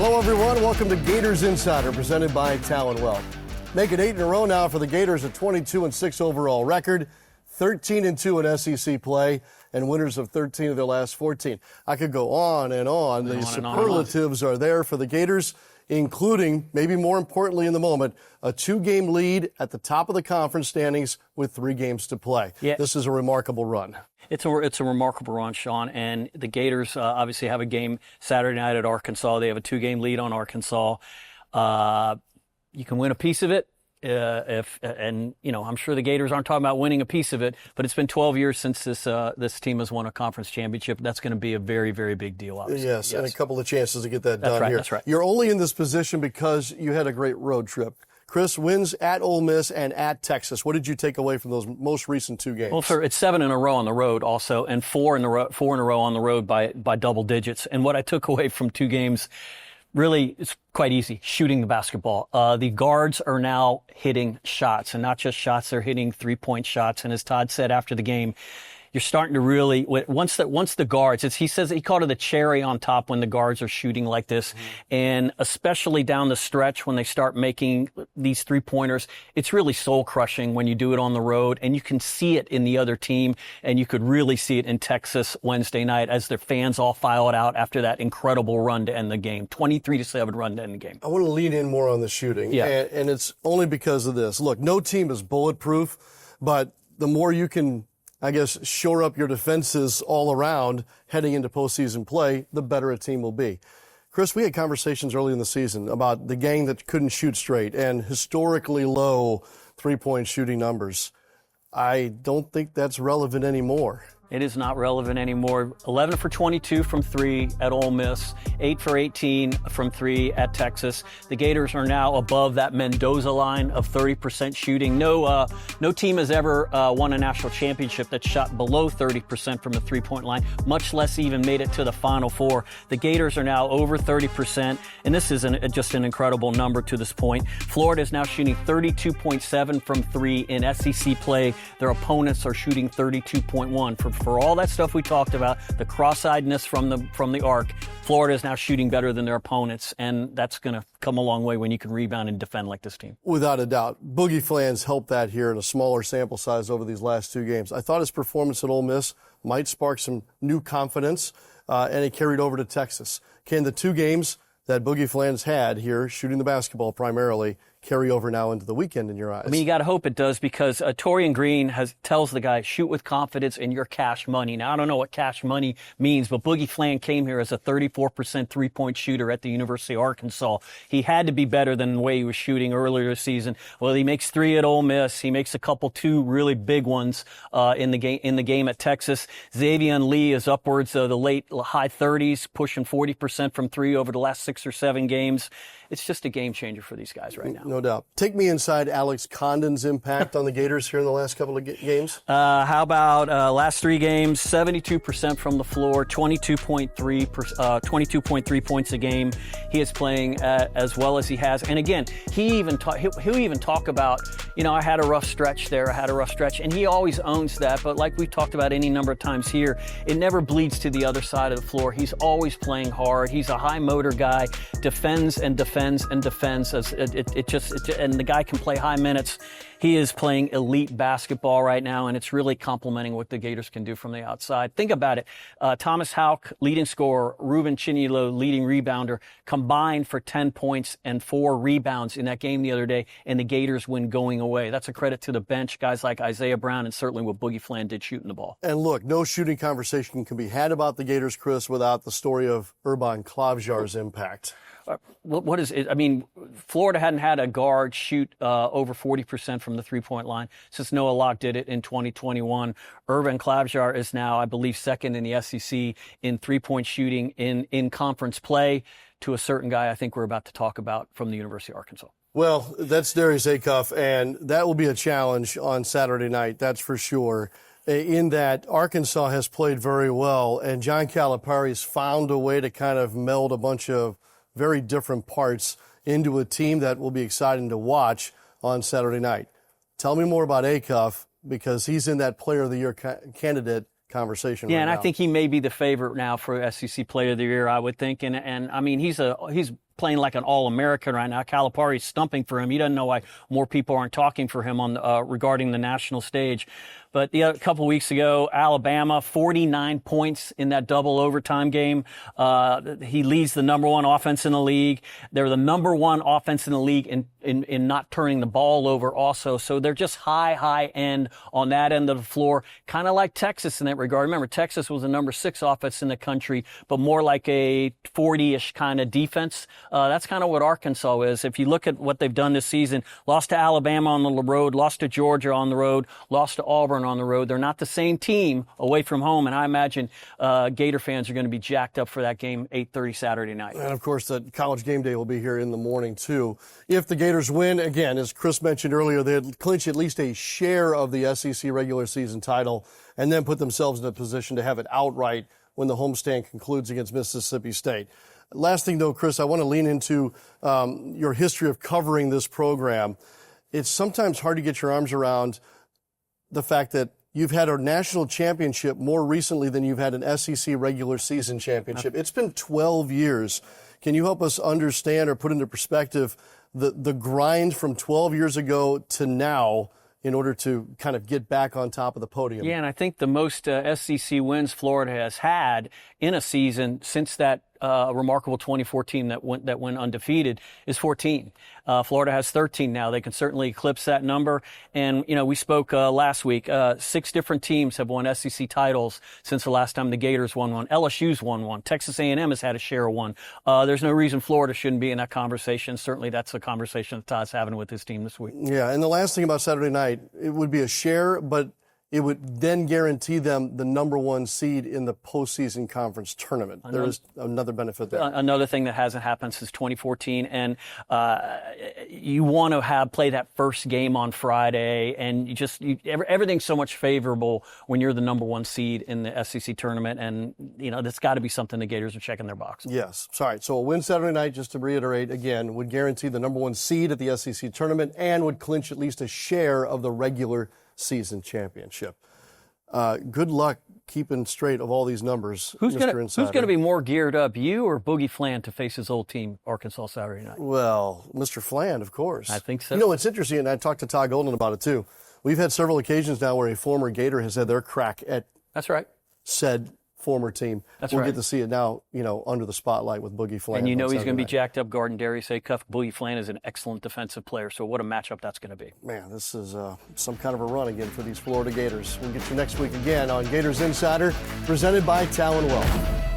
Hello, everyone. Welcome to Gators Insider, presented by Talon. Make it 8 in a row now for the Gators, a 22-6 overall record, 13-2 in SEC play, and winners of 13 of their last 14. I could go on and on. The superlatives are there for the Gators, including, maybe more importantly in the moment, a 2-game lead at the top of the conference standings with 3 games to play. Yeah. This is a remarkable run. It's a remarkable run, Sean, and the Gators obviously have a game Saturday night at Arkansas. They have a 2-game lead on Arkansas. You can win a piece of it. I'm sure the Gators aren't talking about winning a piece of it, but it's been 12 years since this team has won a conference championship. That's going to be a very, very big deal, obviously. Yes, and a couple of chances to get that done here. That's right. You're only in this position because you had a great road trip. Chris, wins at Ole Miss and at Texas. What did you take away from those most recent 2 games? Well, sir, it's 7 in a row on the road also, and 4 in a row on the road by double digits. And what I took away from 2 games, really, it's quite easy, shooting the basketball. The guards are now hitting shots, and not just shots, they're hitting 3-point shots. And as Todd said after the game, you're starting to really, once the guards, he says he called it the cherry on top when the guards are shooting like this. Mm-hmm. And especially down the stretch when they start making these 3-pointers, it's really soul crushing when you do it on the road. And you can see it in the other team, and you could really see it in Texas Wednesday night as their fans all filed out after that incredible run to end the game, 23-7 run to end the game. I want to lean in more on the shooting, and it's only because of this. Look, no team is bulletproof, but the more you can, I guess, shore up your defenses all around heading into postseason play, the better a team will be. Chris, we had conversations early in the season about the gang that couldn't shoot straight and historically low 3-point shooting numbers. I don't think that's relevant anymore. It is not relevant anymore. 11 for 22 from 3 at Ole Miss, 8 for 18 from 3 at Texas. The Gators are now above that Mendoza line of 30% shooting. No team has ever won a national championship that shot below 30% from the 3-point line, much less even made it to the Final Four. The Gators are now over 30%, and this is just an incredible number to this point. Florida is now shooting 32.7 from 3 in SEC play. Their opponents are shooting 32.1. For all that stuff we talked about, the cross-eyedness from the arc, Florida is now shooting better than their opponents, and that's going to come a long way when you can rebound and defend like this team. Without a doubt. Boogie Flans helped that here in a smaller sample size over these last 2 games. I thought his performance at Ole Miss might spark some new confidence, and it carried over to Texas. Can the 2 games that Boogie Flans had here, shooting the basketball primarily, carry over now into the weekend in your eyes? I mean, you got to hope it does, because Torian Green tells the guy, shoot with confidence and your cash money. Now, I don't know what cash money means, but Boogie Flan came here as a 34% 3-point shooter at the University of Arkansas. He had to be better than the way he was shooting earlier this season. Well, he makes 3 at Ole Miss. He makes 2 really big ones in the game at Texas. Xavier Lee is upwards of the high 30s, pushing 40% from 3 over the last 6 or 7 games. It's just a game changer for these guys right now. No doubt. Take me inside Alex Condon's impact on the Gators here in the last couple of games. How about last 3 games, 72% from the floor, 22.3 points a game. He is playing as well as he has. And again, he'll even talk about, I had a rough stretch there, and he always owns that. But like we've talked about any number of times here, it never bleeds to the other side of the floor. He's always playing hard. He's a high motor guy, defends and defends. And the guy can play high minutes. He is playing elite basketball right now, and it's really complementing what the Gators can do from the outside. Think about it. Thomas Houck, leading scorer, Ruben Chinilo, leading rebounder, combined for 10 points and 4 rebounds in that game the other day, and the Gators win going away. That's a credit to the bench, guys like Isaiah Brown, and certainly what Boogie Flan did shooting the ball. And look, no shooting conversation can be had about the Gators, Chris, without the story of Urban Klavjar's impact. What is it? I mean, Florida hadn't had a guard shoot over 40% from the 3-point line since Noah Locke did it in 2021. Urban Klavjar is now, I believe, second in the SEC in 3-point shooting in conference play, to a certain guy I think we're about to talk about from the University of Arkansas. Well, that's Darius Acuff, and that will be a challenge on Saturday night, that's for sure. In that Arkansas has played very well, and John Calipari's found a way to kind of meld a bunch of very different parts into a team that will be exciting to watch on Saturday night. Tell me more about Acuff, because he's in that Player of the Year candidate conversation right now. I think he may be the favorite now for SEC Player of the Year, I would think. And I mean, he's playing like an All-American right now. Calipari's stumping for him. He doesn't know why more people aren't talking for him on regarding the national stage. But a couple weeks ago, Alabama, 49 points in that double overtime game. He leads the #1 offense in the league. They're the #1 offense in the league in not turning the ball over also. So they're just high end on that end of the floor, kind of like Texas in that regard. Remember, Texas was the #6 offense in the country, but more like a 40-ish kind of defense. That's kind of what Arkansas is. If you look at what they've done this season, lost to Alabama on the road, lost to Georgia on the road, lost to Auburn on the road. They're not the same team away from home, and I imagine Gator fans are going to be jacked up for that game 8:30 Saturday night. And, of course, the College Game Day will be here in the morning, too. If the Gators win, again, as Chris mentioned earlier, they'd clinch at least a share of the SEC regular season title and then put themselves in a position to have it outright when the homestand concludes against Mississippi State. Last thing, though, Chris, I want to lean into your history of covering this program. It's sometimes hard to get your arms around the fact that you've had a national championship more recently than you've had an SEC regular season championship. It's been 12 years. Can you help us understand or put into perspective the grind from 12 years ago to now in order to kind of get back on top of the podium? Yeah, and I think the most SEC wins Florida has had in a season since that remarkable 2014 that went undefeated is 14. Florida has 13 now. They can certainly eclipse that number. And, we spoke last week. 6 different teams have won SEC titles since the last time the Gators won one. LSU's won one. Texas A&M has had a share of one. There's no reason Florida shouldn't be in that conversation. Certainly that's the conversation that Todd's having with his team this week. Yeah, and the last thing about Saturday night, it would be a share, but it would then guarantee them the #1 seed in the postseason conference tournament. There is another benefit there. Another thing that hasn't happened since 2014, and you want to play that first game on Friday, and everything's so much favorable when you're the #1 seed in the SEC tournament, and that's got to be something the Gators are checking their box. Yes. Sorry. So a win Saturday night, just to reiterate again, would guarantee the #1 seed at the SEC tournament and would clinch at least a share of the regular season championship. Good luck keeping straight of all these numbers, Mr. Insider. Who's going to be more geared up, you or Boogie Fland, to face his old team, Arkansas, Saturday night? Well, Mr. Fland, of course. I think so. It's interesting, and I talked to Todd Golden about it, too. We've had several occasions now where a former Gator has had their crack at That's right. said former team. That's we'll right. get to see it now, under the spotlight with Boogie Fland. And he's going to be jacked up guarding Darius Cuff. Boogie Fland is an excellent defensive player, so what a matchup that's going to be. Man, this is some kind of a run again for these Florida Gators. We'll get you next week again on Gators Insider, presented by Talon Wealth.